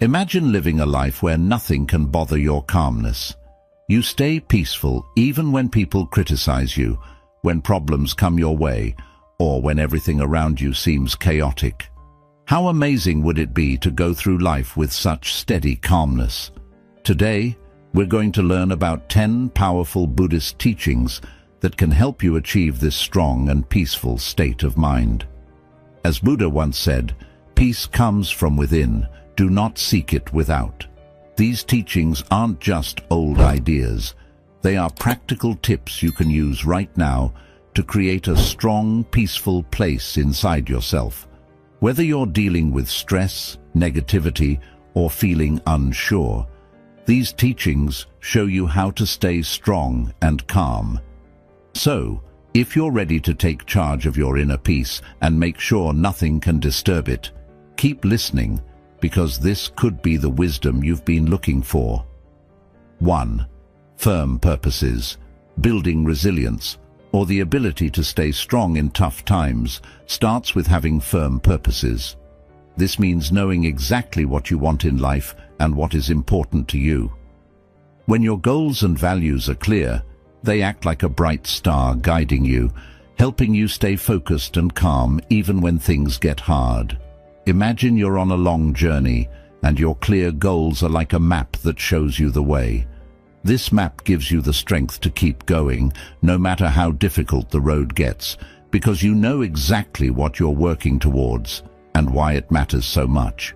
Imagine living a life where nothing can bother your calmness. You stay peaceful even when people criticize you, when problems come your way, or when everything around you seems chaotic. How amazing would it be to go through life with such steady calmness? Today, we're going to learn about 10 powerful Buddhist teachings that can help you achieve this strong and peaceful state of mind. As Buddha once said, peace comes from within, do not seek it without. These teachings aren't just old ideas. They are practical tips you can use right now to create a strong, peaceful place inside yourself. Whether you're dealing with stress, negativity, or feeling unsure, these teachings show you how to stay strong and calm. So, if you're ready to take charge of your inner peace and make sure nothing can disturb it, keep listening, because this could be the wisdom you've been looking for. 1. Firm purposes. Building resilience, or the ability to stay strong in tough times, starts with having firm purposes. This means knowing exactly what you want in life and what is important to you. When your goals and values are clear, they act like a bright star guiding you, helping you stay focused and calm even when things get hard. Imagine you're on a long journey, and your clear goals are like a map that shows you the way. This map gives you the strength to keep going, no matter how difficult the road gets, because you know exactly what you're working towards and why it matters so much.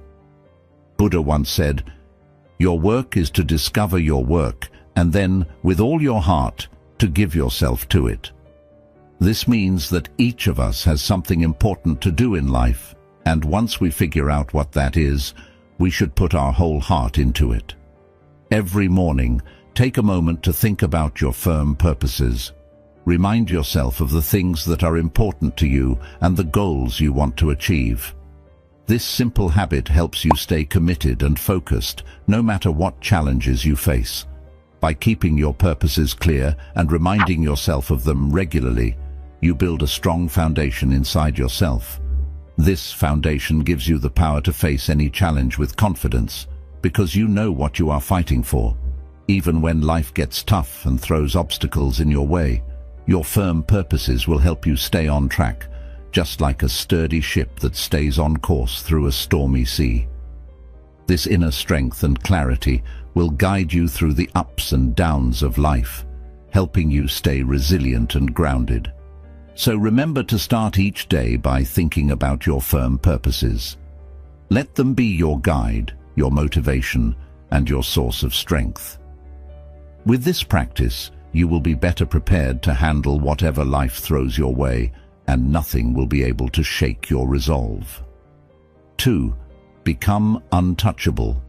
Buddha once said, "Your work is to discover your work, and then, with all your heart, to give yourself to it." This means that each of us has something important to do in life, and once we figure out what that is, we should put our whole heart into it. Every morning, take a moment to think about your firm purposes. Remind yourself of the things that are important to you and the goals you want to achieve. This simple habit helps you stay committed and focused, no matter what challenges you face. By keeping your purposes clear and reminding yourself of them regularly, you build a strong foundation inside yourself. This foundation gives you the power to face any challenge with confidence, because you know what you are fighting for. Even when life gets tough and throws obstacles in your way, your firm purposes will help you stay on track, just like a sturdy ship that stays on course through a stormy sea. This inner strength and clarity will guide you through the ups and downs of life, helping you stay resilient and grounded. So remember to start each day by thinking about your firm purposes. Let them be your guide, your motivation, and your source of strength. With this practice, you will be better prepared to handle whatever life throws your way, and nothing will be able to shake your resolve. 2. Become untouchable.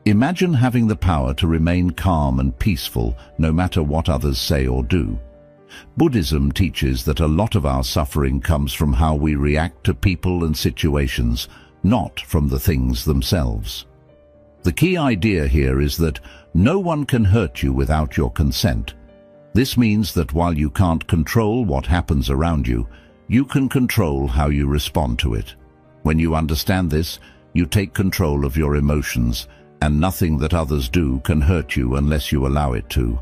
Imagine having the power to remain calm and peaceful no matter what others say or do. Buddhism teaches that a lot of our suffering comes from how we react to people and situations, not from the things themselves. The key idea here is that no one can hurt you without your consent. This means that while you can't control what happens around you, you can control how you respond to it. When you understand this, you take control of your emotions, and nothing that others do can hurt you unless you allow it to.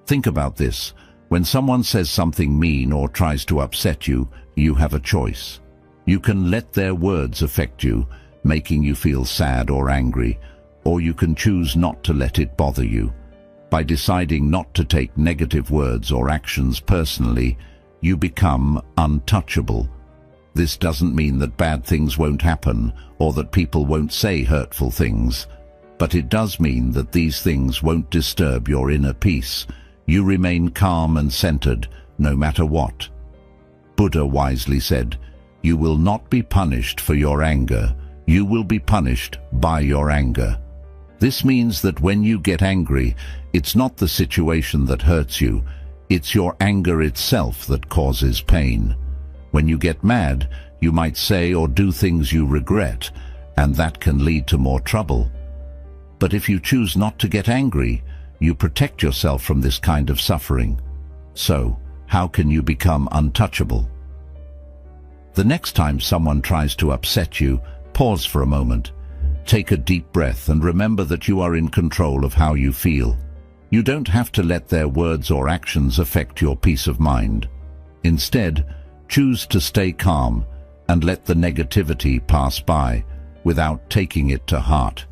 Think about this. When someone says something mean or tries to upset you, you have a choice. You can let their words affect you, making you feel sad or angry, or you can choose not to let it bother you. By deciding not to take negative words or actions personally, you become untouchable. This doesn't mean that bad things won't happen or that people won't say hurtful things, but it does mean that these things won't disturb your inner peace. You remain calm and centered, no matter what. Buddha wisely said, "You will not be punished for your anger. You will be punished by your anger." This means that when you get angry, it's not the situation that hurts you, it's your anger itself that causes pain. When you get mad, you might say or do things you regret, and that can lead to more trouble. But if you choose not to get angry, you protect yourself from this kind of suffering. So, how can you become untouchable? The next time someone tries to upset you, pause for a moment. Take a deep breath and remember that you are in control of how you feel. You don't have to let their words or actions affect your peace of mind. Instead, choose to stay calm and let the negativity pass by without taking it to heart.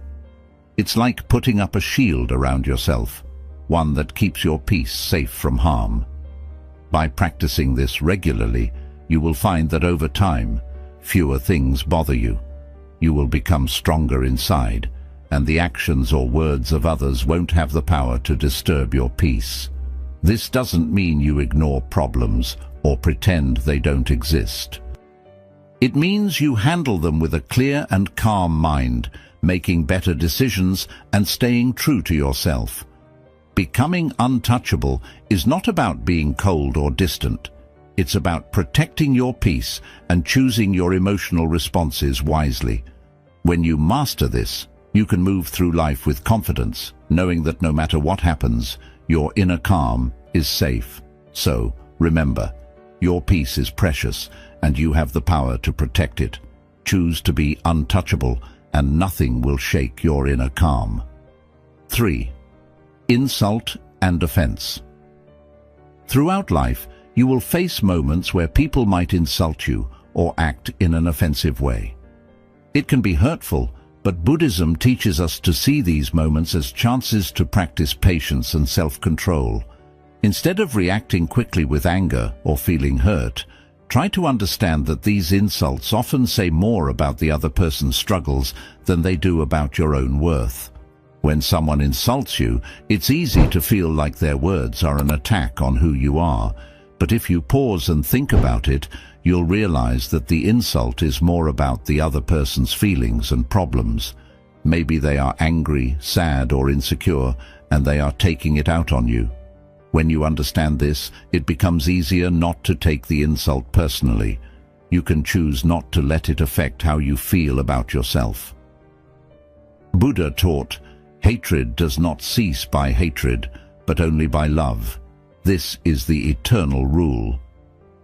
It's like putting up a shield around yourself, one that keeps your peace safe from harm. By practicing this regularly, you will find that over time, fewer things bother you. You will become stronger inside, and the actions or words of others won't have the power to disturb your peace. This doesn't mean you ignore problems or pretend they don't exist. It means you handle them with a clear and calm mind, making better decisions and staying true to yourself. Becoming untouchable is not about being cold or distant. It's about protecting your peace and choosing your emotional responses wisely. When you master this, you can move through life with confidence, knowing that no matter what happens, your inner calm is safe. So, remember, your peace is precious, and you have the power to protect it. Choose to be untouchable, and nothing will shake your inner calm. 3. Insult and offense. Throughout life, you will face moments where people might insult you or act in an offensive way. It can be hurtful, but Buddhism teaches us to see these moments as chances to practice patience and self-control. Instead of reacting quickly with anger or feeling hurt, try to understand that these insults often say more about the other person's struggles than they do about your own worth. When someone insults you, it's easy to feel like their words are an attack on who you are. But if you pause and think about it, you'll realize that the insult is more about the other person's feelings and problems. Maybe they are angry, sad, or insecure, and they are taking it out on you. When you understand this, it becomes easier not to take the insult personally. You can choose not to let it affect how you feel about yourself. Buddha taught, hatred does not cease by hatred, but only by love. This is the eternal rule.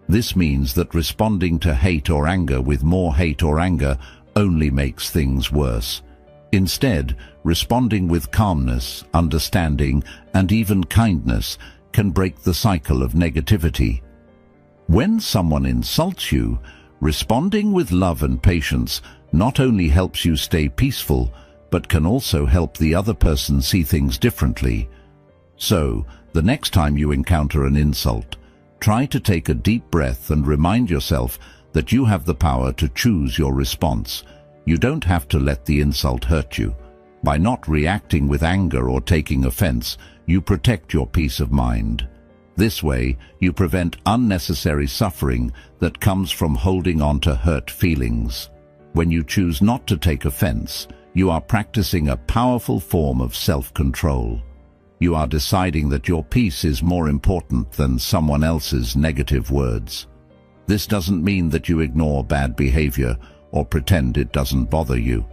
This means that responding to hate or anger with more hate or anger only makes things worse. Instead, responding with calmness, understanding, and even kindness can break the cycle of negativity. When someone insults you, responding with love and patience not only helps you stay peaceful, but can also help the other person see things differently. So, the next time you encounter an insult, try to take a deep breath and remind yourself that you have the power to choose your response. You don't have to let the insult hurt you. By not reacting with anger or taking offense, you protect your peace of mind. This way, you prevent unnecessary suffering that comes from holding on to hurt feelings. When you choose not to take offense, you are practicing a powerful form of self-control. You are deciding that your peace is more important than someone else's negative words. This doesn't mean that you ignore bad behavior or pretend it doesn't bother you.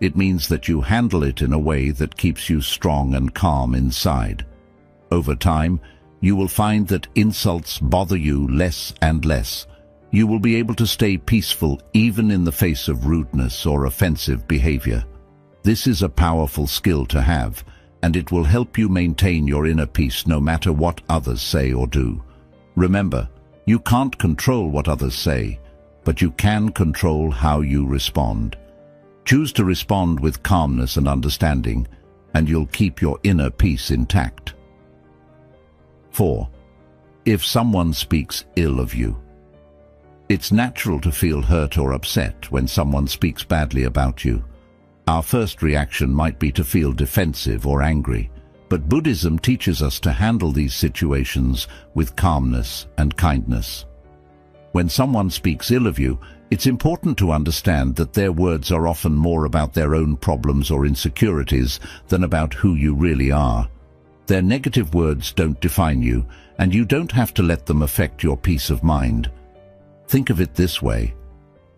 It means that you handle it in a way that keeps you strong and calm inside. Over time, you will find that insults bother you less and less. You will be able to stay peaceful even in the face of rudeness or offensive behavior. This is a powerful skill to have, and it will help you maintain your inner peace no matter what others say or do. Remember, you can't control what others say, but you can control how you respond. Choose to respond with calmness and understanding, and you'll keep your inner peace intact. 4. If someone speaks ill of you. It's natural to feel hurt or upset when someone speaks badly about you. Our first reaction might be to feel defensive or angry, but Buddhism teaches us to handle these situations with calmness and kindness. When someone speaks ill of you, it's important to understand that their words are often more about their own problems or insecurities than about who you really are. Their negative words don't define you, and you don't have to let them affect your peace of mind. Think of it this way.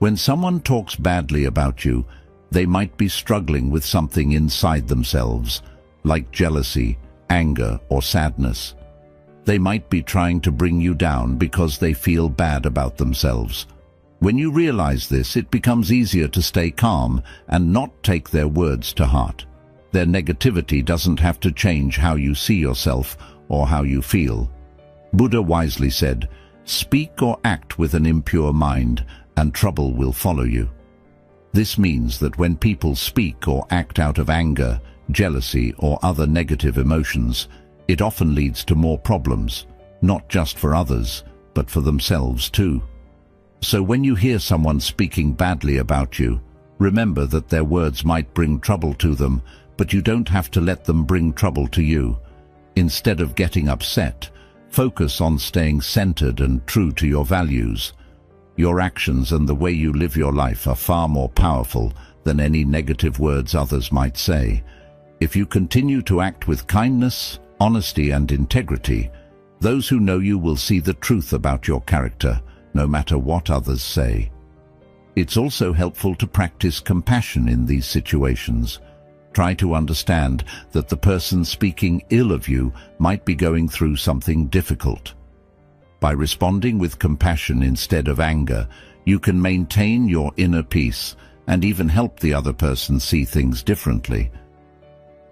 When someone talks badly about you, they might be struggling with something inside themselves, like jealousy, anger, or sadness. They might be trying to bring you down because they feel bad about themselves. When you realize this, it becomes easier to stay calm and not take their words to heart. Their negativity doesn't have to change how you see yourself or how you feel. Buddha wisely said, "Speak or act with an impure mind, and trouble will follow you." This means that when people speak or act out of anger, jealousy, or other negative emotions, it often leads to more problems, not just for others, but for themselves too. So when you hear someone speaking badly about you, remember that their words might bring trouble to them, but you don't have to let them bring trouble to you. Instead of getting upset, focus on staying centered and true to your values. Your actions and the way you live your life are far more powerful than any negative words others might say. If you continue to act with kindness, honesty, and integrity, those who know you will see the truth about your character, no matter what others say. It's also helpful to practice compassion in these situations. Try to understand that the person speaking ill of you might be going through something difficult. By responding with compassion instead of anger, you can maintain your inner peace and even help the other person see things differently.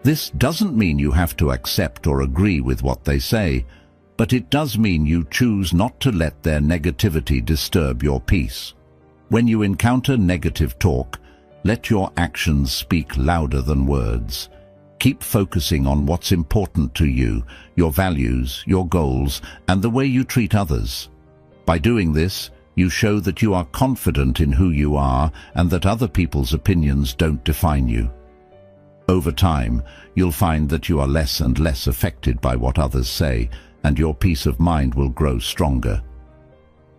This doesn't mean you have to accept or agree with what they say, but it does mean you choose not to let their negativity disturb your peace. When you encounter negative talk, let your actions speak louder than words. Keep focusing on what's important to you, your values, your goals, and the way you treat others. By doing this, you show that you are confident in who you are and that other people's opinions don't define you. Over time, you'll find that you are less and less affected by what others say, and your peace of mind will grow stronger.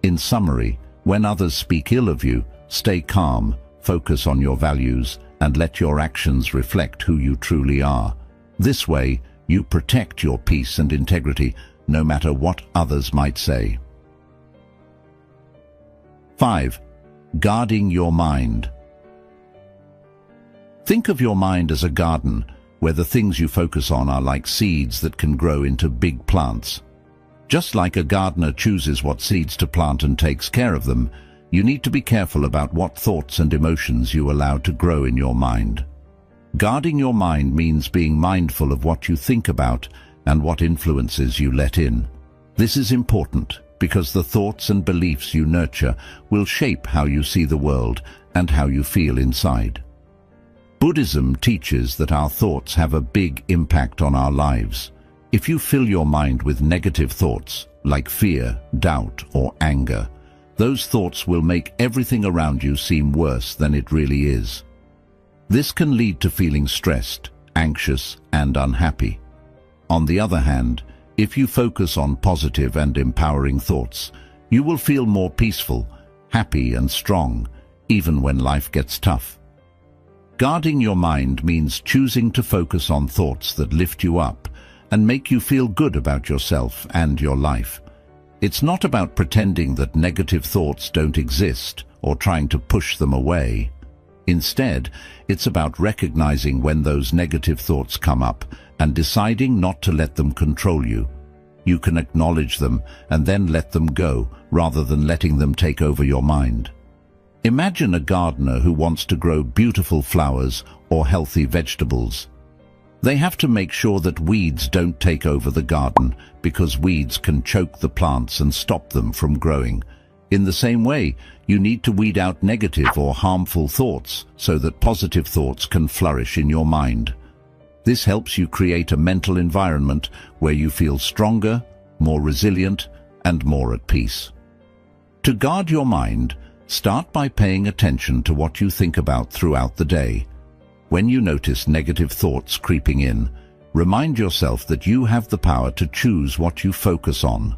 In summary, when others speak ill of you, stay calm, focus on your values, and let your actions reflect who you truly are. This way, you protect your peace and integrity, no matter what others might say. 5. Guarding your mind. Think of your mind as a garden, where the things you focus on are like seeds that can grow into big plants. Just like a gardener chooses what seeds to plant and takes care of them, you need to be careful about what thoughts and emotions you allow to grow in your mind. Guarding your mind means being mindful of what you think about and what influences you let in. This is important because the thoughts and beliefs you nurture will shape how you see the world and how you feel inside. Buddhism teaches that our thoughts have a big impact on our lives. If you fill your mind with negative thoughts, like fear, doubt, or anger, those thoughts will make everything around you seem worse than it really is. This can lead to feeling stressed, anxious, and unhappy. On the other hand, if you focus on positive and empowering thoughts, you will feel more peaceful, happy, and strong, even when life gets tough. Guarding your mind means choosing to focus on thoughts that lift you up and make you feel good about yourself and your life. It's not about pretending that negative thoughts don't exist or trying to push them away. Instead, it's about recognizing when those negative thoughts come up and deciding not to let them control you. You can acknowledge them and then let them go rather than letting them take over your mind. Imagine a gardener who wants to grow beautiful flowers or healthy vegetables. They have to make sure that weeds don't take over the garden, because weeds can choke the plants and stop them from growing. In the same way, you need to weed out negative or harmful thoughts so that positive thoughts can flourish in your mind. This helps you create a mental environment where you feel stronger, more resilient, and more at peace. To guard your mind, start by paying attention to what you think about throughout the day. When you notice negative thoughts creeping in, remind yourself that you have the power to choose what you focus on.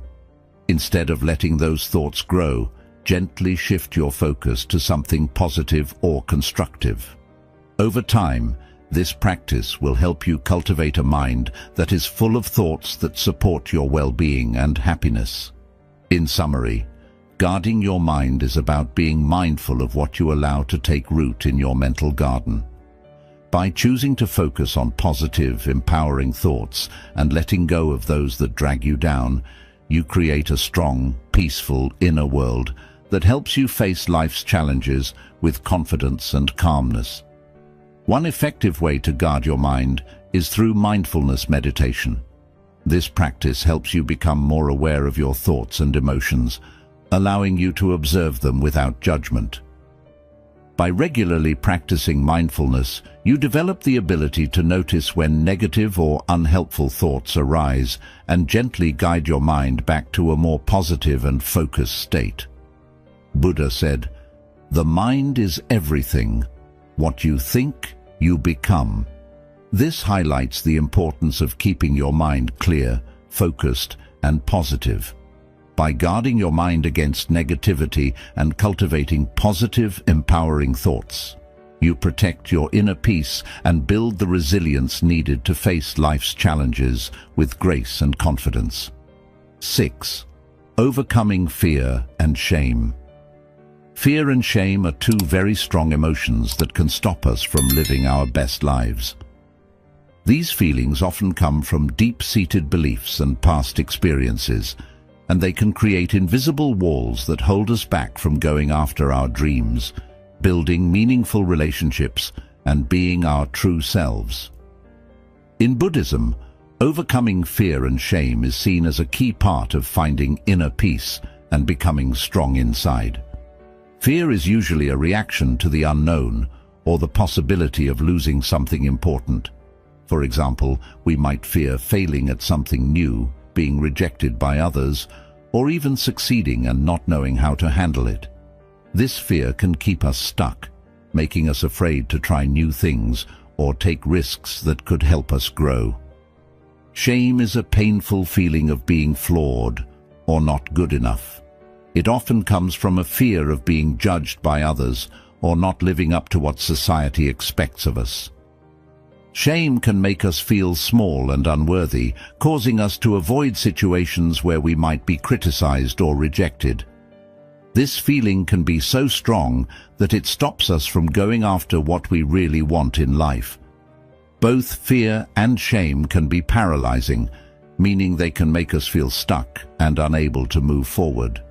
Instead of letting those thoughts grow, gently shift your focus to something positive or constructive. Over time, this practice will help you cultivate a mind that is full of thoughts that support your well-being and happiness. In summary, guarding your mind is about being mindful of what you allow to take root in your mental garden. By choosing to focus on positive, empowering thoughts and letting go of those that drag you down, you create a strong, peaceful inner world that helps you face life's challenges with confidence and calmness. One effective way to guard your mind is through mindfulness meditation. This practice helps you become more aware of your thoughts and emotions, allowing you to observe them without judgment. By regularly practicing mindfulness, you develop the ability to notice when negative or unhelpful thoughts arise and gently guide your mind back to a more positive and focused state. Buddha said, "The mind is everything. What you think, you become." This highlights the importance of keeping your mind clear, focused, and positive. By guarding your mind against negativity and cultivating positive, empowering thoughts, you protect your inner peace and build the resilience needed to face life's challenges with grace and confidence. 6. Overcoming fear and shame. Fear and shame are two very strong emotions that can stop us from living our best lives. These feelings often come from deep-seated beliefs and past experiences, and they can create invisible walls that hold us back from going after our dreams, building meaningful relationships, and being our true selves. In Buddhism, overcoming fear and shame is seen as a key part of finding inner peace and becoming strong inside. Fear is usually a reaction to the unknown or the possibility of losing something important. For example, we might fear failing at something new, being rejected by others, or even succeeding and not knowing how to handle it. This fear can keep us stuck, making us afraid to try new things or take risks that could help us grow. Shame is a painful feeling of being flawed or not good enough. It often comes from a fear of being judged by others or not living up to what society expects of us. Shame can make us feel small and unworthy, causing us to avoid situations where we might be criticized or rejected. This feeling can be so strong that it stops us from going after what we really want in life. Both fear and shame can be paralyzing, meaning they can make us feel stuck and unable to move forward.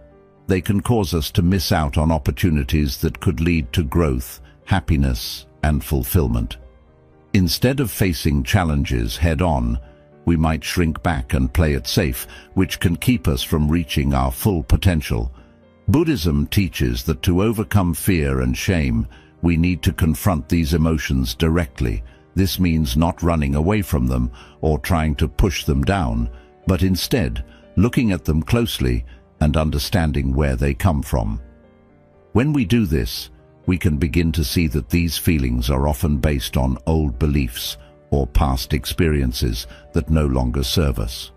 They can cause us to miss out on opportunities that could lead to growth, happiness, and fulfillment. Instead of facing challenges head-on, we might shrink back and play it safe, which can keep us from reaching our full potential. Buddhism teaches that to overcome fear and shame, we need to confront these emotions directly. This means not running away from them or trying to push them down, but instead looking at them closely and understanding where they come from. When we do this, we can begin to see that these feelings are often based on old beliefs or past experiences that no longer serve us.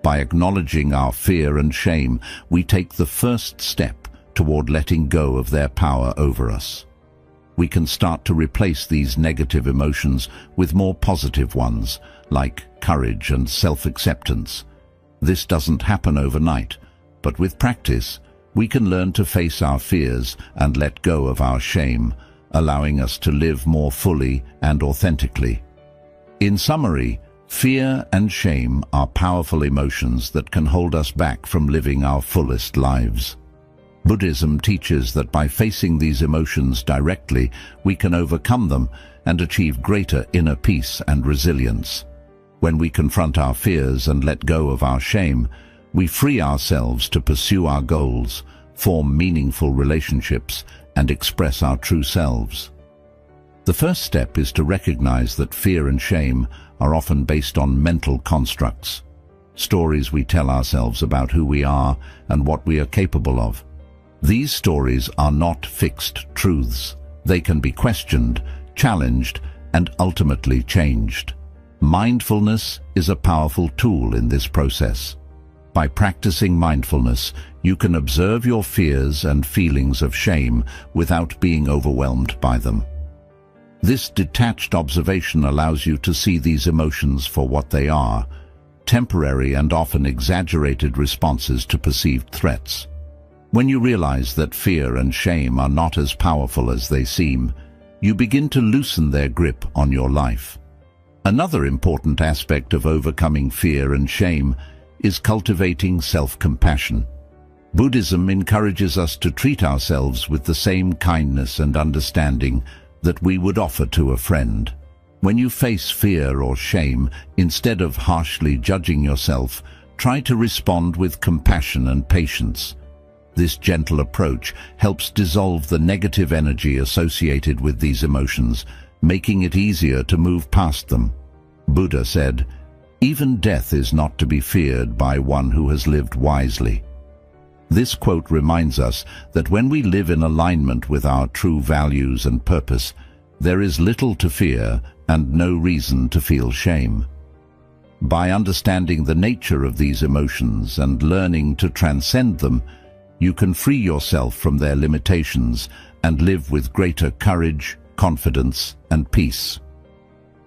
By acknowledging our fear and shame, we take the first step toward letting go of their power over us. We can start to replace these negative emotions with more positive ones, like courage and self-acceptance. This doesn't happen overnight, but with practice, we can learn to face our fears and let go of our shame, allowing us to live more fully and authentically. In summary, fear and shame are powerful emotions that can hold us back from living our fullest lives. Buddhism teaches that by facing these emotions directly, we can overcome them and achieve greater inner peace and resilience. When we confront our fears and let go of our shame, we free ourselves to pursue our goals, form meaningful relationships, and express our true selves. The first step is to recognize that fear and shame are often based on mental constructs, stories we tell ourselves about who we are and what we are capable of. These stories are not fixed truths. They can be questioned, challenged, and ultimately changed. Mindfulness is a powerful tool in this process. By practicing mindfulness, you can observe your fears and feelings of shame without being overwhelmed by them. This detached observation allows you to see these emotions for what they are, temporary and often exaggerated responses to perceived threats. When you realize that fear and shame are not as powerful as they seem, you begin to loosen their grip on your life. Another important aspect of overcoming fear and shame is cultivating self-compassion. Buddhism encourages us to treat ourselves with the same kindness and understanding that we would offer to a friend. When you face fear or shame, instead of harshly judging yourself, try to respond with compassion and patience. This gentle approach helps dissolve the negative energy associated with these emotions, making it easier to move past them. Buddha said, "Even death is not to be feared by one who has lived wisely." This quote reminds us that when we live in alignment with our true values and purpose, there is little to fear and no reason to feel shame. By understanding the nature of these emotions and learning to transcend them, you can free yourself from their limitations and live with greater courage, confidence, and peace.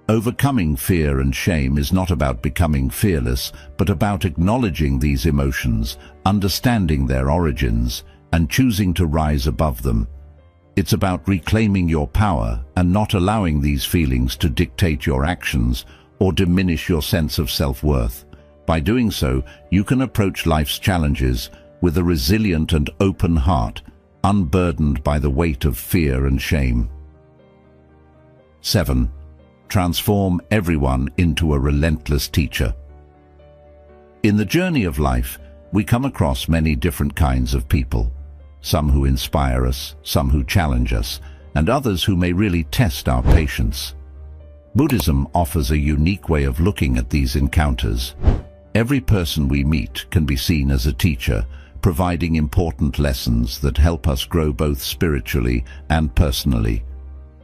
Overcoming fear and shame is not about becoming fearless, but about acknowledging these emotions, understanding their origins, and choosing to rise above them. It's about reclaiming your power and not allowing these feelings to dictate your actions or diminish your sense of self-worth. By doing so, you can approach life's challenges with a resilient and open heart, unburdened by the weight of fear and shame. 7. Transform everyone into a relentless teacher. In the journey of life, we come across many different kinds of people. Some who inspire us, some who challenge us, and others who may really test our patience. Buddhism offers a unique way of looking at these encounters. Every person we meet can be seen as a teacher, providing important lessons that help us grow both spiritually and personally.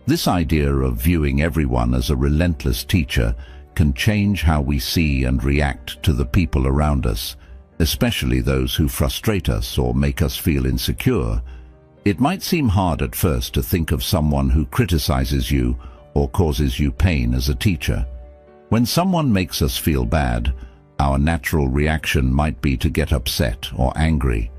This idea of viewing everyone as a relentless teacher can change how we see and react to the people around us, especially those who frustrate us or make us feel insecure. It might seem hard at first to think of someone who criticizes you or causes you pain as a teacher. When someone makes us feel bad, our natural reaction might be to get upset or angry.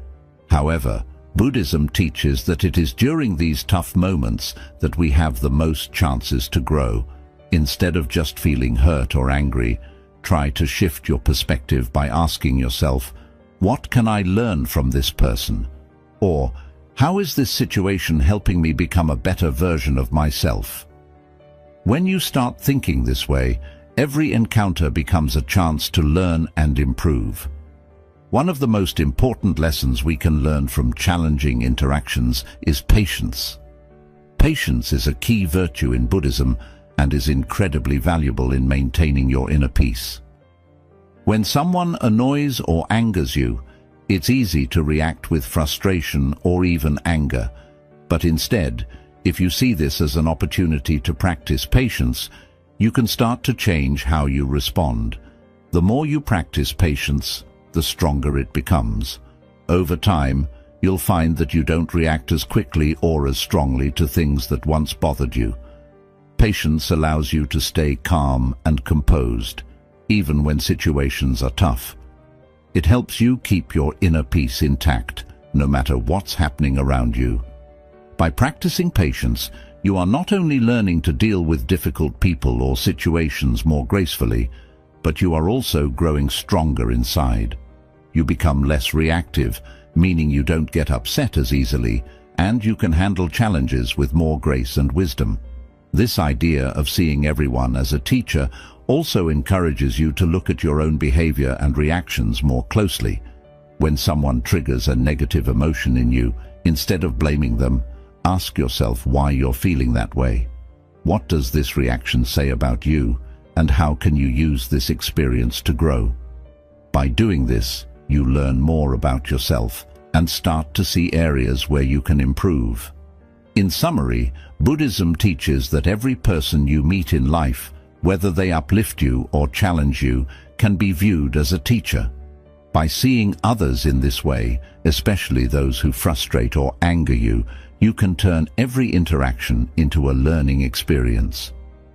However, Buddhism teaches that it is during these tough moments that we have the most chances to grow. Instead of just feeling hurt or angry, try to shift your perspective by asking yourself, "What can I learn from this person?" Or, "How is this situation helping me become a better version of myself?" When you start thinking this way, every encounter becomes a chance to learn and improve. One of the most important lessons we can learn from challenging interactions is patience. Patience is a key virtue in Buddhism and is incredibly valuable in maintaining your inner peace. When someone annoys or angers you, it's easy to react with frustration or even anger. But instead, if you see this as an opportunity to practice patience, you can start to change how you respond. The more you practice patience, the stronger it becomes. Over time, you'll find that you don't react as quickly or as strongly to things that once bothered you. Patience allows you to stay calm and composed, even when situations are tough. It helps you keep your inner peace intact, no matter what's happening around you. By practicing patience, you are not only learning to deal with difficult people or situations more gracefully, but you are also growing stronger inside. You become less reactive, meaning you don't get upset as easily, and you can handle challenges with more grace and wisdom. This idea of seeing everyone as a teacher also encourages you to look at your own behavior and reactions more closely. When someone triggers a negative emotion in you, instead of blaming them, ask yourself why you're feeling that way. What does this reaction say about you, and how can you use this experience to grow? By doing this, you learn more about yourself and start to see areas where you can improve. In summary, Buddhism teaches that every person you meet in life, whether they uplift you or challenge you, can be viewed as a teacher. By seeing others in this way, especially those who frustrate or anger you, you can turn every interaction into a learning experience.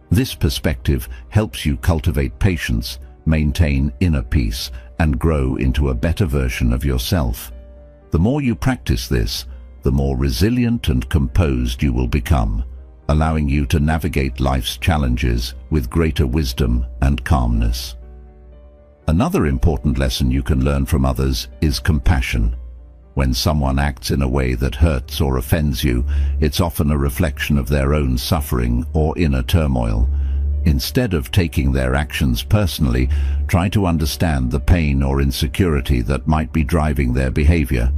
This perspective helps you cultivate patience, maintain inner peace, and grow into a better version of yourself. The more you practice this, the more resilient and composed you will become, allowing you to navigate life's challenges with greater wisdom and calmness. Another important lesson you can learn from others is compassion. When someone acts in a way that hurts or offends you, it's often a reflection of their own suffering or inner turmoil. Instead of taking their actions personally, try to understand the pain or insecurity that might be driving their behavior.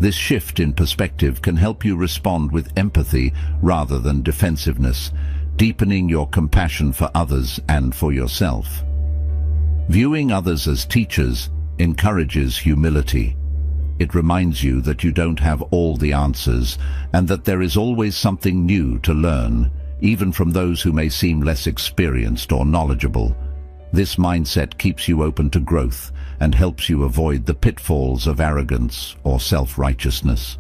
This shift in perspective can help you respond with empathy rather than defensiveness, deepening your compassion for others and for yourself. Viewing others as teachers encourages humility. It reminds you that you don't have all the answers and that there is always something new to learn, even from those who may seem less experienced or knowledgeable. This mindset keeps you open to growth and helps you avoid the pitfalls of arrogance or self-righteousness.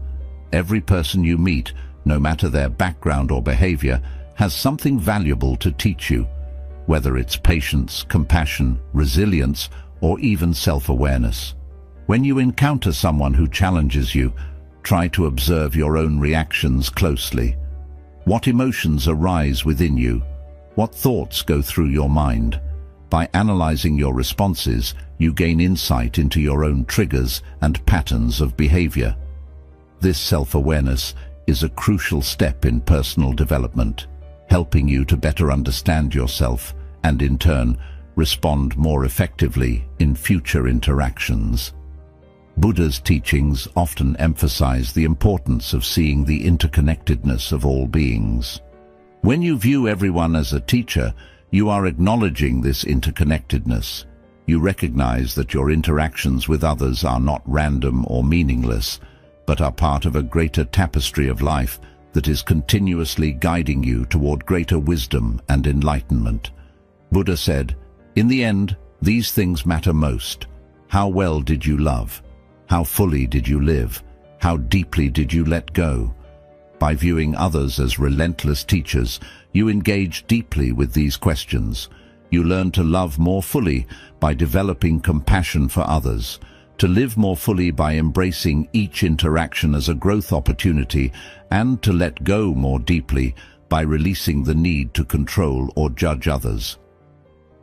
Every person you meet, no matter their background or behavior, has something valuable to teach you, whether it's patience, compassion, resilience, or even self-awareness. When you encounter someone who challenges you, try to observe your own reactions closely. What emotions arise within you? What thoughts go through your mind? By analyzing your responses, you gain insight into your own triggers and patterns of behavior. This self-awareness is a crucial step in personal development, helping you to better understand yourself and, in turn, respond more effectively in future interactions. Buddha's teachings often emphasize the importance of seeing the interconnectedness of all beings. When you view everyone as a teacher, you are acknowledging this interconnectedness. You recognize that your interactions with others are not random or meaningless, but are part of a greater tapestry of life that is continuously guiding you toward greater wisdom and enlightenment. Buddha said, "In the end, these things matter most. How well did you love? How fully did you live? How deeply did you let go?" By viewing others as relentless teachers, you engage deeply with these questions. You learn to love more fully by developing compassion for others, to live more fully by embracing each interaction as a growth opportunity, and to let go more deeply by releasing the need to control or judge others.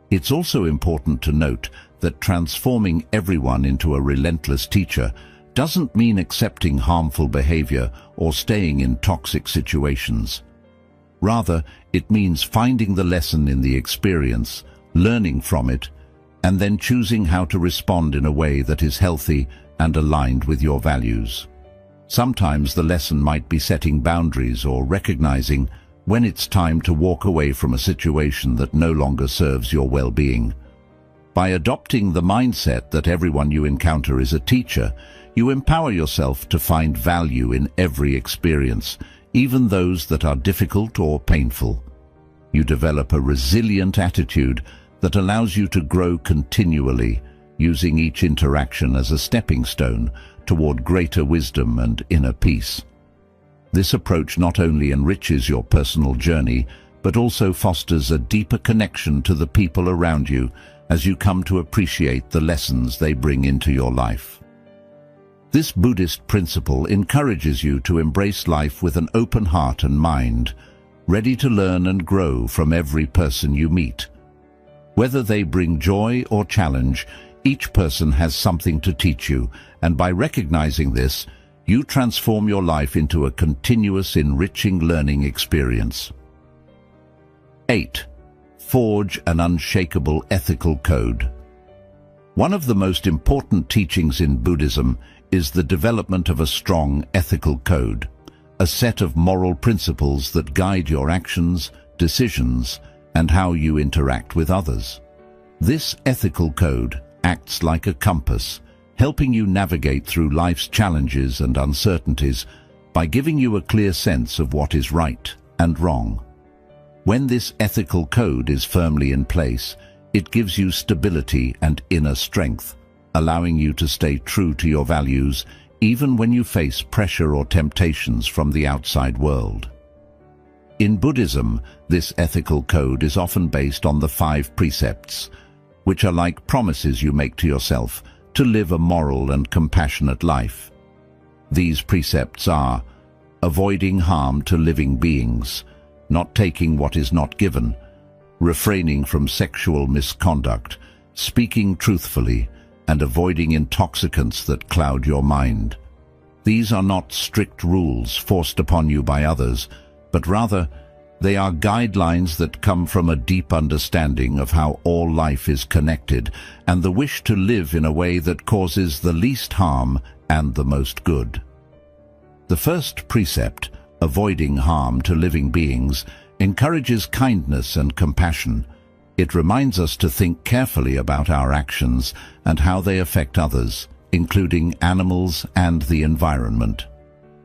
It's also important to note that transforming everyone into a relentless teacher doesn't mean accepting harmful behavior or staying in toxic situations. Rather, it means finding the lesson in the experience, learning from it, and then choosing how to respond in a way that is healthy and aligned with your values. Sometimes the lesson might be setting boundaries or recognizing when it's time to walk away from a situation that no longer serves your well-being. By adopting the mindset that everyone you encounter is a teacher, you empower yourself to find value in every experience, even those that are difficult or painful. You develop a resilient attitude that allows you to grow continually, using each interaction as a stepping stone toward greater wisdom and inner peace. This approach not only enriches your personal journey, but also fosters a deeper connection to the people around you as you come to appreciate the lessons they bring into your life. This Buddhist principle encourages you to embrace life with an open heart and mind, ready to learn and grow from every person you meet. Whether they bring joy or challenge, each person has something to teach you, and by recognizing this, you transform your life into a continuous, enriching learning experience. 8. Forge an unshakable ethical code. One of the most important teachings in Buddhism is the development of a strong ethical code, a set of moral principles that guide your actions, decisions, and how you interact with others. This ethical code acts like a compass, helping you navigate through life's challenges and uncertainties by giving you a clear sense of what is right and wrong. When this ethical code is firmly in place, it gives you stability and inner strength, allowing you to stay true to your values even when you face pressure or temptations from the outside world. In Buddhism, this ethical code is often based on the 5 precepts, which are like promises you make to yourself to live a moral and compassionate life. These precepts are: avoiding harm to living beings, not taking what is not given, refraining from sexual misconduct, speaking truthfully, and avoiding intoxicants that cloud your mind. These are not strict rules forced upon you by others, but rather they are guidelines that come from a deep understanding of how all life is connected and the wish to live in a way that causes the least harm and the most good. The first precept, avoiding harm to living beings, encourages kindness and compassion. It reminds us to think carefully about our actions and how they affect others, including animals and the environment.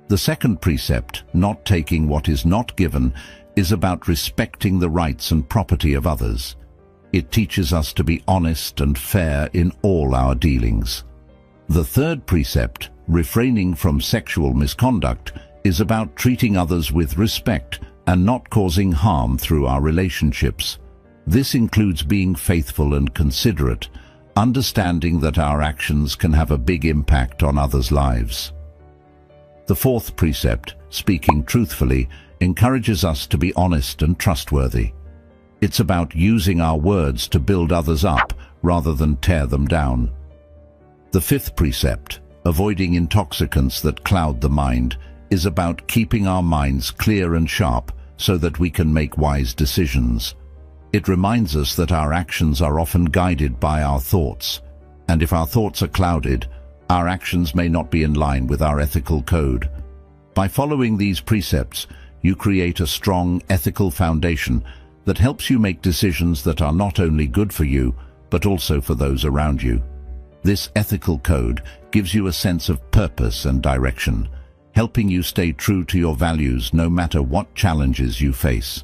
The second precept, not taking what is not given, is about respecting the rights and property of others. It teaches us to be honest and fair in all our dealings. The third precept, refraining from sexual misconduct, is about treating others with respect and not causing harm through our relationships. This includes being faithful and considerate, understanding that our actions can have a big impact on others' lives. The fourth precept, speaking truthfully, encourages us to be honest and trustworthy. It's about using our words to build others up rather than tear them down. The fifth precept, avoiding intoxicants that cloud the mind, is about keeping our minds clear and sharp so that we can make wise decisions. It reminds us that our actions are often guided by our thoughts, and if our thoughts are clouded, our actions may not be in line with our ethical code. By following these precepts, you create a strong ethical foundation that helps you make decisions that are not only good for you, but also for those around you. This ethical code gives you a sense of purpose and direction, helping you stay true to your values no matter what challenges you face.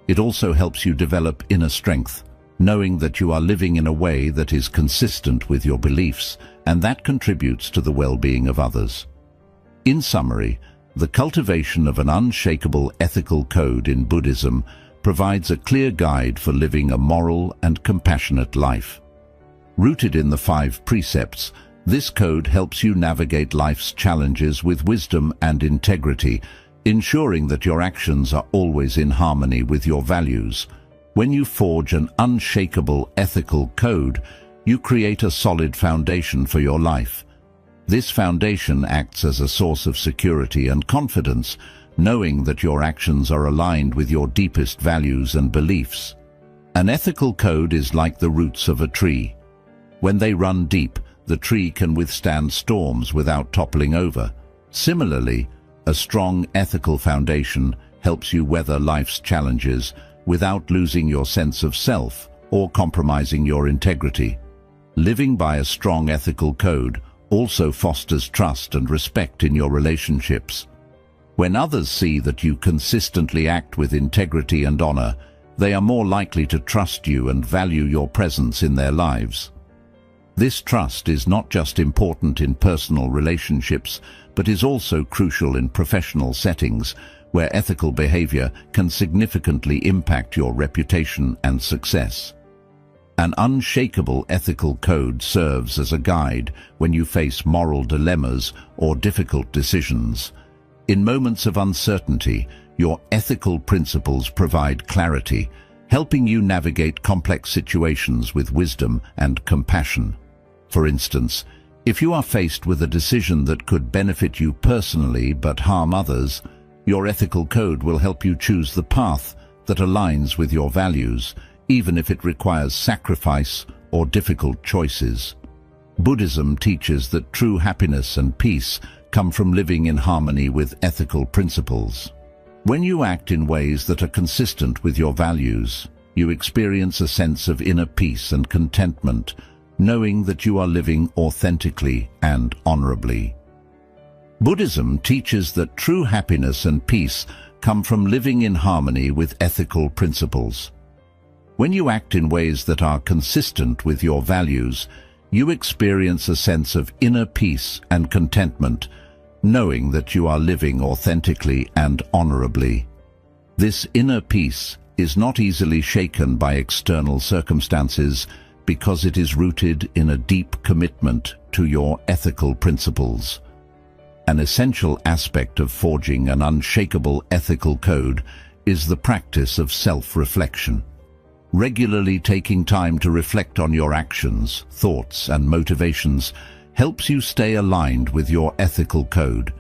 It also helps you develop inner strength, knowing that you are living in a way that is consistent with your beliefs, and that contributes to the well-being of others. In summary, the cultivation of an unshakable ethical code in Buddhism provides a clear guide for living a moral and compassionate life. Rooted in the 5 precepts, this code helps you navigate life's challenges with wisdom and integrity, ensuring that your actions are always in harmony with your values. When you forge an unshakable ethical code, you create a solid foundation for your life. This foundation acts as a source of security and confidence, knowing that your actions are aligned with your deepest values and beliefs. An ethical code is like the roots of a tree. When they run deep, the tree can withstand storms without toppling over. Similarly, a strong ethical foundation helps you weather life's challenges without losing your sense of self or compromising your integrity. Living by a strong ethical code also fosters trust and respect in your relationships. When others see that you consistently act with integrity and honor, they are more likely to trust you and value your presence in their lives. This trust is not just important in personal relationships, but is also crucial in professional settings, where ethical behavior can significantly impact your reputation and success. An unshakable ethical code serves as a guide when you face moral dilemmas or difficult decisions. In moments of uncertainty, your ethical principles provide clarity, helping you navigate complex situations with wisdom and compassion. For instance, if you are faced with a decision that could benefit you personally but harm others, your ethical code will help you choose the path that aligns with your values, even if it requires sacrifice or difficult choices. Buddhism teaches that true happiness and peace come from living in harmony with ethical principles. When you act in ways that are consistent with your values, you experience a sense of inner peace and contentment, knowing that you are living authentically and honorably. Buddhism teaches that true happiness and peace come from living in harmony with ethical principles. When you act in ways that are consistent with your values, you experience a sense of inner peace and contentment, knowing that you are living authentically and honorably. This inner peace is not easily shaken by external circumstances because it is rooted in a deep commitment to your ethical principles. An essential aspect of forging an unshakable ethical code is the practice of self-reflection. Regularly taking time to reflect on your actions, thoughts, and motivations helps you stay aligned with your ethical code.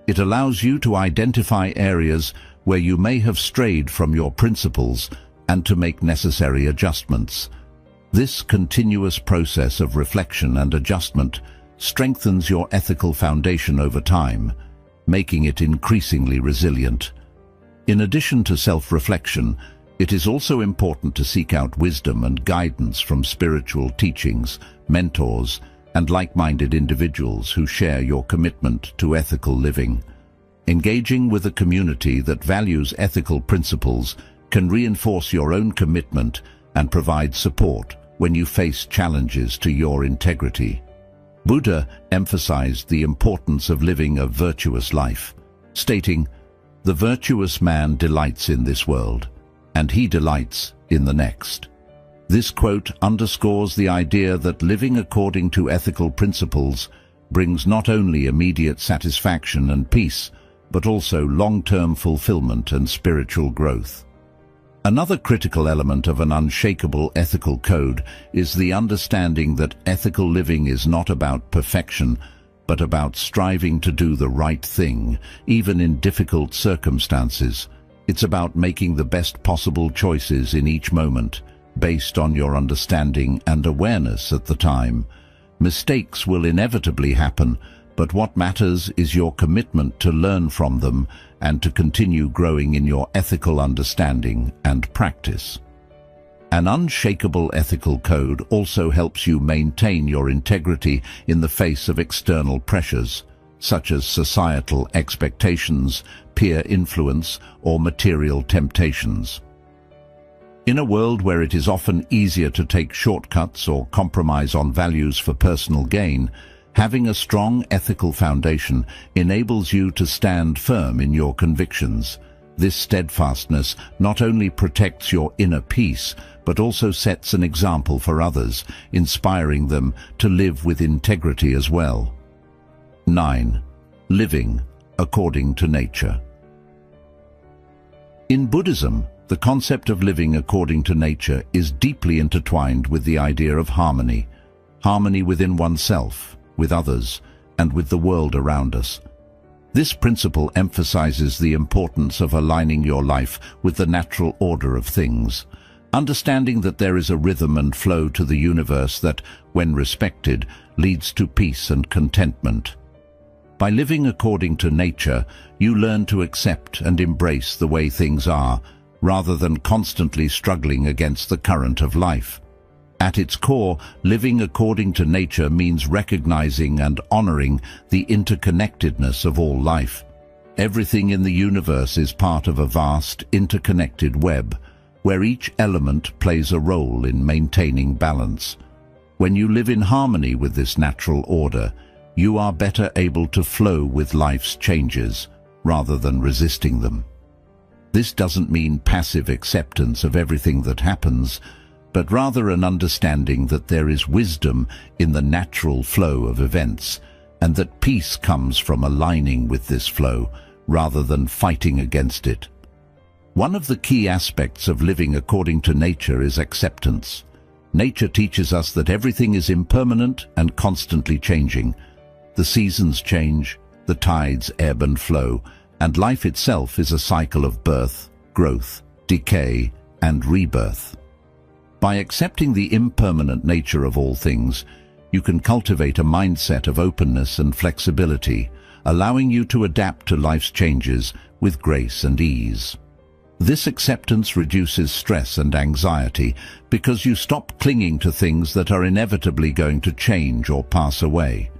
It allows you to identify areas where you may have strayed from your principles and to make necessary adjustments. This continuous process of reflection and adjustment strengthens your ethical foundation over time, making it increasingly resilient. In addition to self-reflection, it is also important to seek out wisdom and guidance from spiritual teachings, mentors, and like-minded individuals who share your commitment to ethical living. Engaging with a community that values ethical principles can reinforce your own commitment and provide support when you face challenges to your integrity. Buddha emphasized the importance of living a virtuous life, stating, "The virtuous man delights in this world, and he delights in the next." This quote underscores the idea that living according to ethical principles brings not only immediate satisfaction and peace, but also long-term fulfillment and spiritual growth. Another critical element of an unshakable ethical code is the understanding that ethical living is not about perfection, but about striving to do the right thing, even in difficult circumstances. It's about making the best possible choices in each moment, based on your understanding and awareness at the time. Mistakes will inevitably happen, but what matters is your commitment to learn from them and to continue growing in your ethical understanding and practice. An unshakable ethical code also helps you maintain your integrity in the face of external pressures, such as societal expectations, peer influence, or material temptations. In a world where it is often easier to take shortcuts or compromise on values for personal gain, having a strong ethical foundation enables you to stand firm in your convictions. This steadfastness not only protects your inner peace, but also sets an example for others, inspiring them to live with integrity as well. 9. Living according to nature. In Buddhism, the concept of living according to nature is deeply intertwined with the idea of harmony. Harmony within oneself, with others, and with the world around us. This principle emphasizes the importance of aligning your life with the natural order of things, understanding that there is a rhythm and flow to the universe that, when respected, leads to peace and contentment. By living according to nature, you learn to accept and embrace the way things are, rather than constantly struggling against the current of life. At its core, living according to nature means recognizing and honoring the interconnectedness of all life. Everything in the universe is part of a vast, interconnected web, where each element plays a role in maintaining balance. When you live in harmony with this natural order, you are better able to flow with life's changes, rather than resisting them. This doesn't mean passive acceptance of everything that happens, but rather an understanding that there is wisdom in the natural flow of events, and that peace comes from aligning with this flow, rather than fighting against it. One of the key aspects of living according to nature is acceptance. Nature teaches us that everything is impermanent and constantly changing. The seasons change, the tides ebb and flow, and life itself is a cycle of birth, growth, decay, and rebirth. By accepting the impermanent nature of all things, you can cultivate a mindset of openness and flexibility, allowing you to adapt to life's changes with grace and ease. This acceptance reduces stress and anxiety because you stop clinging to things that are inevitably going to change or pass away.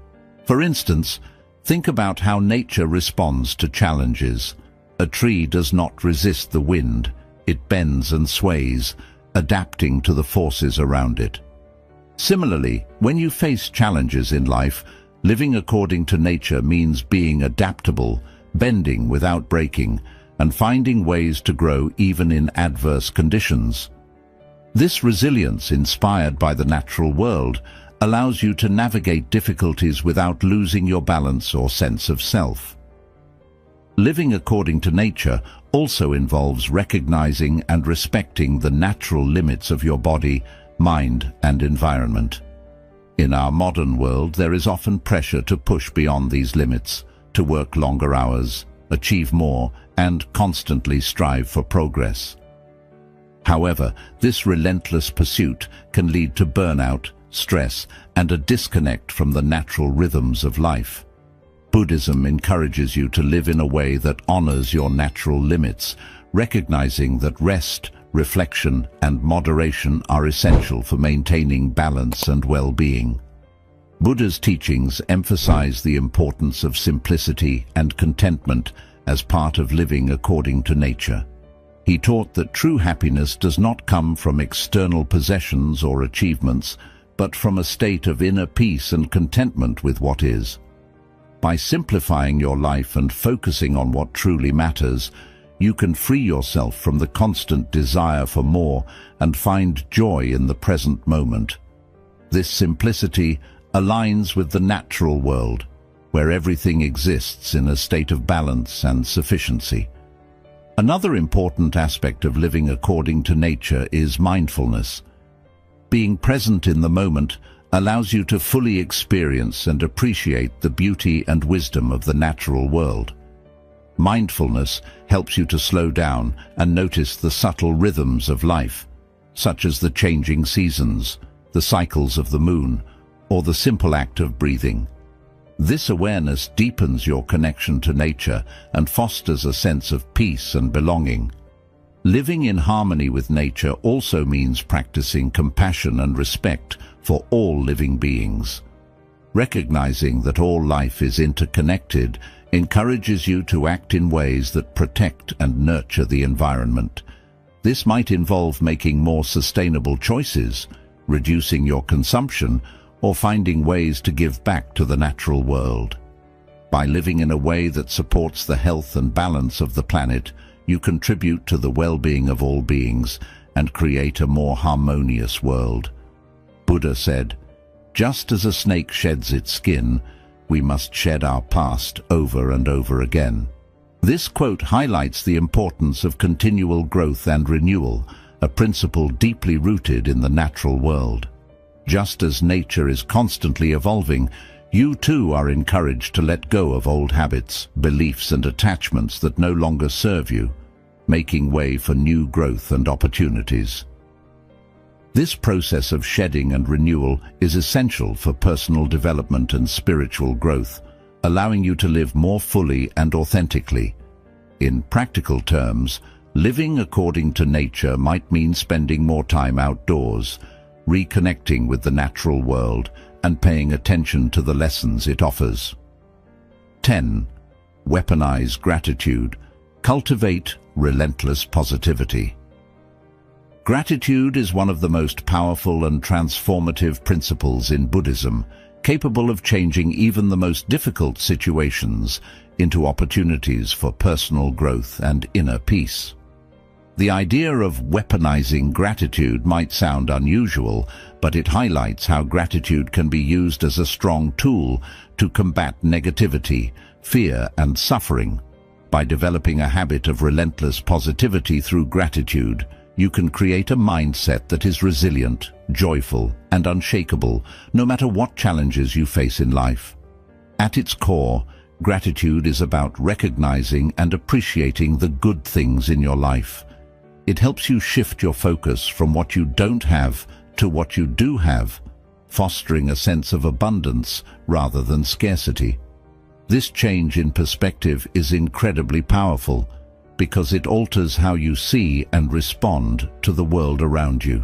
For instance, think about how nature responds to challenges. A tree does not resist the wind, it bends and sways, adapting to the forces around it. Similarly, when you face challenges in life, living according to nature means being adaptable, bending without breaking, and finding ways to grow even in adverse conditions. This resilience, inspired by the natural world, allows you to navigate difficulties without losing your balance or sense of self. Living according to nature also involves recognizing and respecting the natural limits of your body, mind, and environment. In our modern world, there is often pressure to push beyond these limits, to work longer hours, achieve more, and constantly strive for progress. However, this relentless pursuit can lead to burnout, stress, and a disconnect from the natural rhythms of life. Buddhism encourages you to live in a way that honors your natural limits, recognizing that rest, reflection, and moderation are essential for maintaining balance and well-being. Buddha's teachings emphasize the importance of simplicity and contentment as part of living according to nature. He taught that true happiness does not come from external possessions or achievements, but from a state of inner peace and contentment with what is. By simplifying your life and focusing on what truly matters, you can free yourself from the constant desire for more and find joy in the present moment. This simplicity aligns with the natural world, where everything exists in a state of balance and sufficiency. Another important aspect of living according to nature is mindfulness. Being present in the moment allows you to fully experience and appreciate the beauty and wisdom of the natural world. Mindfulness helps you to slow down and notice the subtle rhythms of life, such as the changing seasons, the cycles of the moon, or the simple act of breathing. This awareness deepens your connection to nature and fosters a sense of peace and belonging. Living in harmony with nature also means practicing compassion and respect for all living beings. Recognizing that all life is interconnected encourages you to act in ways that protect and nurture the environment. This might involve making more sustainable choices, reducing your consumption, or finding ways to give back to the natural world. By living in a way that supports the health and balance of the planet, you contribute to the well-being of all beings and create a more harmonious world. Buddha said, "Just as a snake sheds its skin, we must shed our past over and over again." This quote highlights the importance of continual growth and renewal, a principle deeply rooted in the natural world. Just as nature is constantly evolving, you too are encouraged to let go of old habits, beliefs, and attachments that no longer serve you, making way for new growth and opportunities. This process of shedding and renewal is essential for personal development and spiritual growth, allowing you to live more fully and authentically. In practical terms, living according to nature might mean spending more time outdoors, reconnecting with the natural world, and paying attention to the lessons it offers. 10. Weaponize gratitude. Cultivate relentless positivity. Gratitude is one of the most powerful and transformative principles in Buddhism, capable of changing even the most difficult situations into opportunities for personal growth and inner peace. The idea of weaponizing gratitude might sound unusual, but it highlights how gratitude can be used as a strong tool to combat negativity, fear, and suffering. By developing a habit of relentless positivity through gratitude, you can create a mindset that is resilient, joyful, and unshakable, no matter what challenges you face in life. At its core, gratitude is about recognizing and appreciating the good things in your life. It helps you shift your focus from what you don't have to what you do have, fostering a sense of abundance rather than scarcity. This change in perspective is incredibly powerful because it alters how you see and respond to the world around you.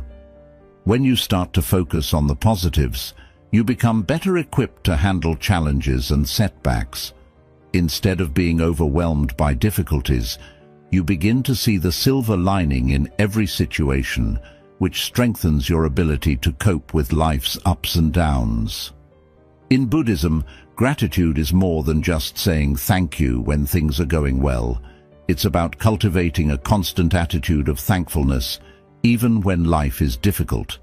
When you start to focus on the positives, you become better equipped to handle challenges and setbacks. Instead of being overwhelmed by difficulties, you begin to see the silver lining in every situation, which strengthens your ability to cope with life's ups and downs. In Buddhism, gratitude is more than just saying thank you when things are going well. It's about cultivating a constant attitude of thankfulness, even when life is difficult.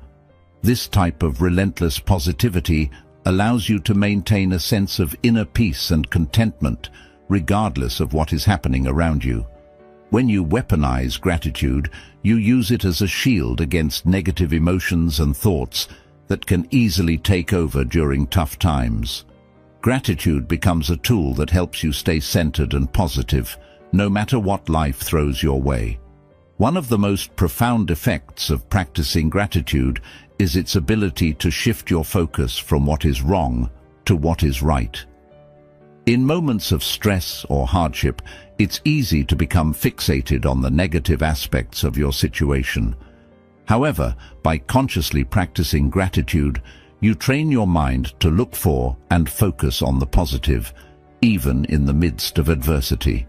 This type of relentless positivity allows you to maintain a sense of inner peace and contentment, regardless of what is happening around you. When you weaponize gratitude, you use it as a shield against negative emotions and thoughts that can easily take over during tough times. Gratitude becomes a tool that helps you stay centered and positive, no matter what life throws your way. One of the most profound effects of practicing gratitude is its ability to shift your focus from what is wrong to what is right. In moments of stress or hardship, it's easy to become fixated on the negative aspects of your situation. However, by consciously practicing gratitude, you train your mind to look for and focus on the positive, even in the midst of adversity.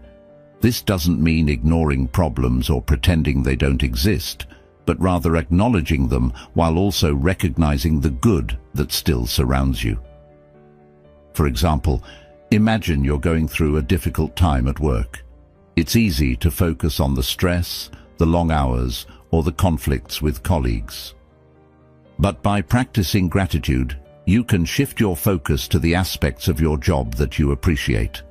This doesn't mean ignoring problems or pretending they don't exist, but rather acknowledging them while also recognizing the good that still surrounds you. For example, imagine you're going through a difficult time at work. It's easy to focus on the stress, the long hours, or the conflicts with colleagues. But by practicing gratitude, you can shift your focus to the aspects of your job that you appreciate.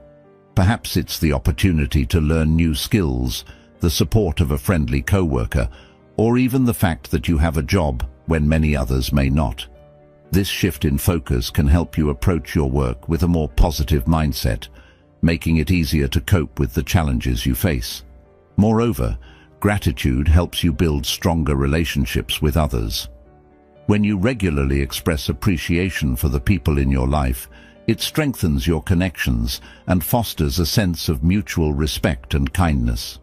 Perhaps it's the opportunity to learn new skills, the support of a friendly coworker, or even the fact that you have a job when many others may not. This shift in focus can help you approach your work with a more positive mindset, making it easier to cope with the challenges you face. Moreover, gratitude helps you build stronger relationships with others. When you regularly express appreciation for the people in your life, it strengthens your connections and fosters a sense of mutual respect and kindness.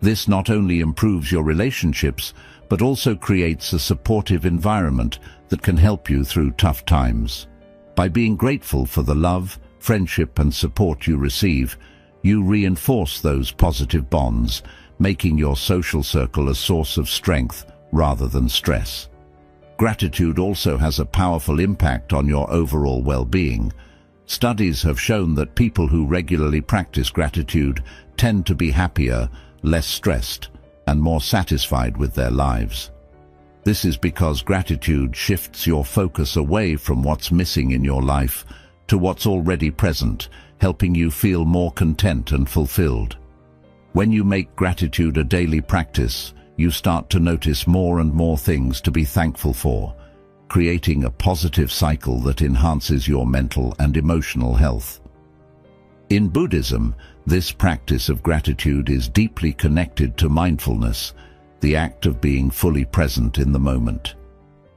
This not only improves your relationships, but also creates a supportive environment that can help you through tough times. By being grateful for the love, friendship, and support you receive, you reinforce those positive bonds, making your social circle a source of strength rather than stress. Gratitude also has a powerful impact on your overall well-being. Studies have shown that people who regularly practice gratitude tend to be happier, less stressed, and more satisfied with their lives. This is because gratitude shifts your focus away from what's missing in your life to what's already present, helping you feel more content and fulfilled. When you make gratitude a daily practice, you start to notice more and more things to be thankful for, creating a positive cycle that enhances your mental and emotional health. In Buddhism, this practice of gratitude is deeply connected to mindfulness, the act of being fully present in the moment.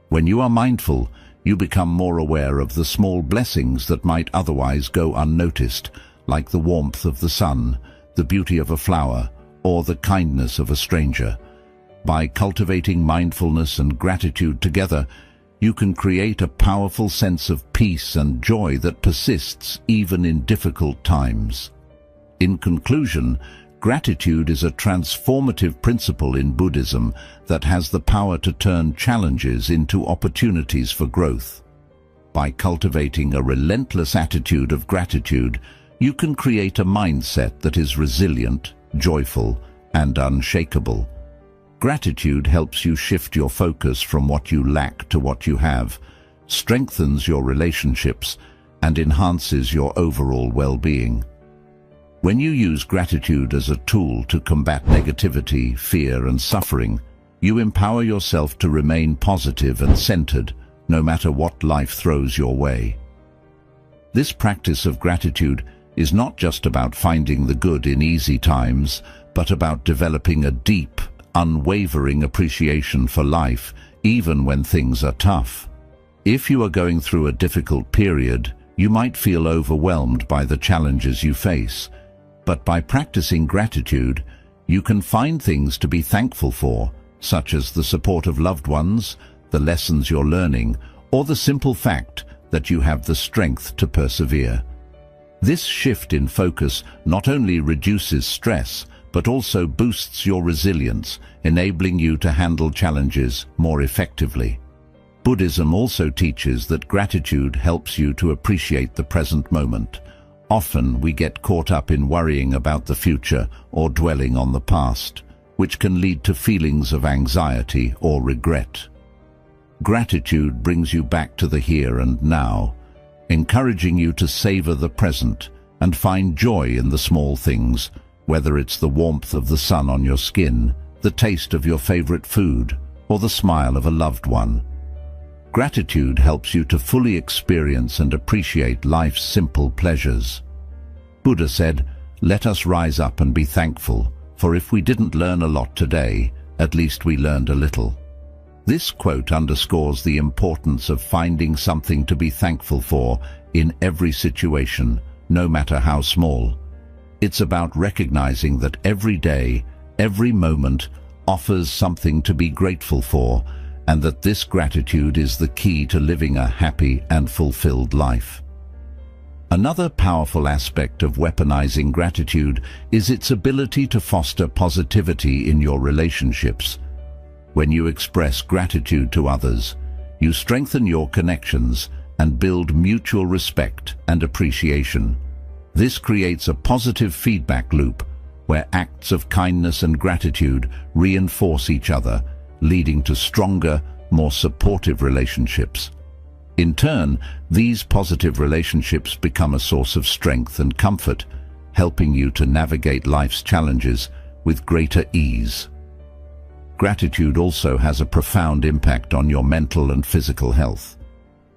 When you are mindful, you become more aware of the small blessings that might otherwise go unnoticed, like the warmth of the sun, the beauty of a flower, or the kindness of a stranger. By cultivating mindfulness and gratitude together, you can create a powerful sense of peace and joy that persists even in difficult times. In conclusion, gratitude is a transformative principle in Buddhism that has the power to turn challenges into opportunities for growth. By cultivating a relentless attitude of gratitude, you can create a mindset that is resilient, joyful, and unshakable. Gratitude helps you shift your focus from what you lack to what you have, strengthens your relationships, and enhances your overall well-being. When you use gratitude as a tool to combat negativity, fear, and suffering, you empower yourself to remain positive and centered, no matter what life throws your way. This practice of gratitude is not just about finding the good in easy times, but about developing a deep, unwavering appreciation for life, even when things are tough. If you are going through a difficult period, you might feel overwhelmed by the challenges you face. But by practicing gratitude, you can find things to be thankful for, such as the support of loved ones, the lessons you're learning, or the simple fact that you have the strength to persevere. This shift in focus not only reduces stress, but also boosts your resilience, enabling you to handle challenges more effectively. Buddhism also teaches that gratitude helps you to appreciate the present moment. Often we get caught up in worrying about the future or dwelling on the past, which can lead to feelings of anxiety or regret. Gratitude brings you back to the here and now, encouraging you to savor the present and find joy in the small things, whether it's the warmth of the sun on your skin, the taste of your favorite food, or the smile of a loved one. Gratitude helps you to fully experience and appreciate life's simple pleasures. Buddha said, "Let us rise up and be thankful, for if we didn't learn a lot today, at least we learned a little." This quote underscores the importance of finding something to be thankful for in every situation, no matter how small. It's about recognizing that every day, every moment, offers something to be grateful for, and that this gratitude is the key to living a happy and fulfilled life. Another powerful aspect of weaponizing gratitude is its ability to foster positivity in your relationships. When you express gratitude to others, you strengthen your connections and build mutual respect and appreciation. This creates a positive feedback loop where acts of kindness and gratitude reinforce each other, leading to stronger, more supportive relationships. In turn, these positive relationships become a source of strength and comfort, helping you to navigate life's challenges with greater ease. Gratitude also has a profound impact on your mental and physical health.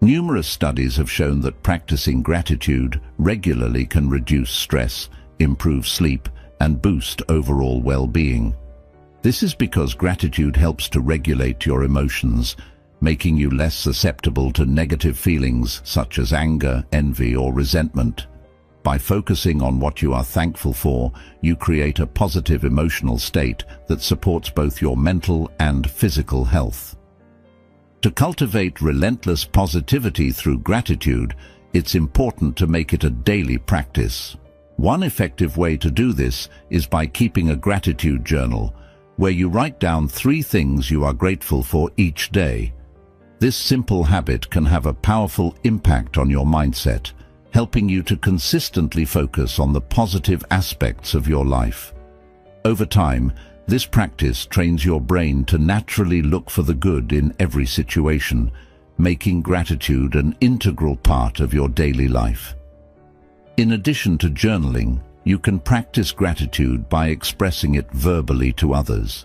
Numerous studies have shown that practicing gratitude regularly can reduce stress, improve sleep, and boost overall well-being. This is because gratitude helps to regulate your emotions, making you less susceptible to negative feelings such as anger, envy, or resentment. By focusing on what you are thankful for, you create a positive emotional state that supports both your mental and physical health. To cultivate relentless positivity through gratitude, it's important to make it a daily practice. One effective way to do this is by keeping a gratitude journal, where you write down 3 things you are grateful for each day. This simple habit can have a powerful impact on your mindset, helping you to consistently focus on the positive aspects of your life. Over time, this practice trains your brain to naturally look for the good in every situation, making gratitude an integral part of your daily life. In addition to journaling, you can practice gratitude by expressing it verbally to others.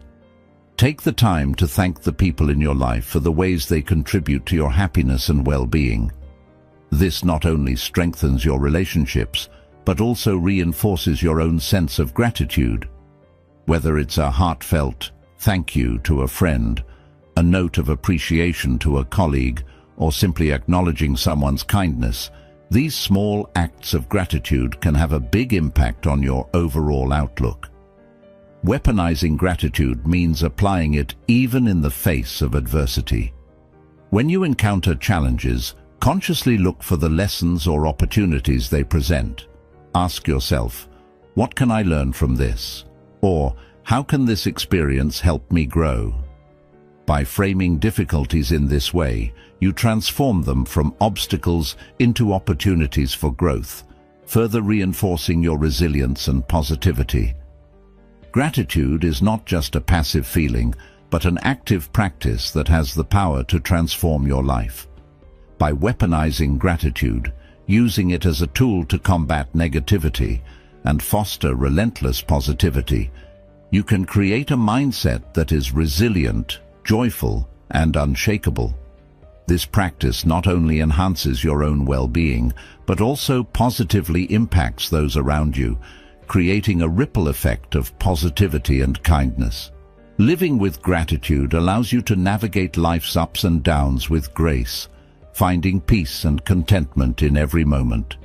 Take the time to thank the people in your life for the ways they contribute to your happiness and well-being. This not only strengthens your relationships, but also reinforces your own sense of gratitude. Whether it's a heartfelt thank you to a friend, a note of appreciation to a colleague, or simply acknowledging someone's kindness, these small acts of gratitude can have a big impact on your overall outlook. Weaponizing gratitude means applying it even in the face of adversity. When you encounter challenges, consciously look for the lessons or opportunities they present. Ask yourself, what can I learn from this? Or, how can this experience help me grow? By framing difficulties in this way, you transform them from obstacles into opportunities for growth, further reinforcing your resilience and positivity. Gratitude is not just a passive feeling, but an active practice that has the power to transform your life. By weaponizing gratitude, using it as a tool to combat negativity and foster relentless positivity, you can create a mindset that is resilient, joyful, and unshakable. This practice not only enhances your own well-being, but also positively impacts those around you, creating a ripple effect of positivity and kindness. Living with gratitude allows you to navigate life's ups and downs with grace, finding peace and contentment in every moment.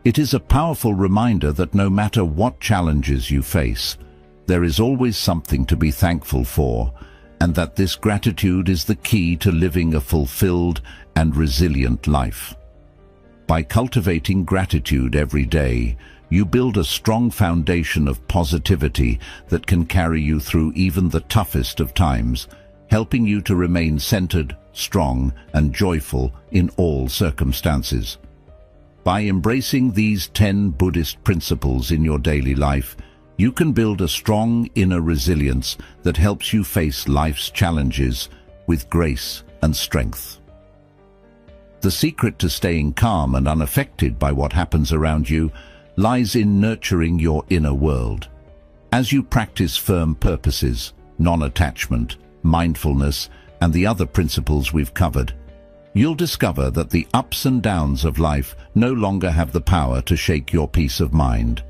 It is a powerful reminder that no matter what challenges you face, there is always something to be thankful for, and that this gratitude is the key to living a fulfilled and resilient life. By cultivating gratitude every day, you build a strong foundation of positivity that can carry you through even the toughest of times, helping you to remain centered, strong, and joyful in all circumstances. By embracing these 10 Buddhist principles in your daily life, you can build a strong inner resilience that helps you face life's challenges with grace and strength. The secret to staying calm and unaffected by what happens around you lies in nurturing your inner world. As you practice firm purposes, non-attachment, mindfulness, and the other principles we've covered, you'll discover that the ups and downs of life no longer have the power to shake your peace of mind.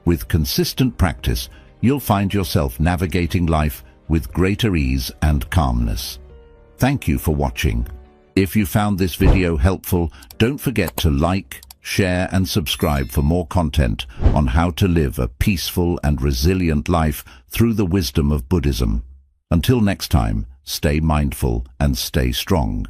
With consistent practice, you'll find yourself navigating life with greater ease and calmness. Thank you for watching. If you found this video helpful, don't forget to like, share and subscribe for more content on how to live a peaceful and resilient life through the wisdom of Buddhism. Until next time, stay mindful and stay strong.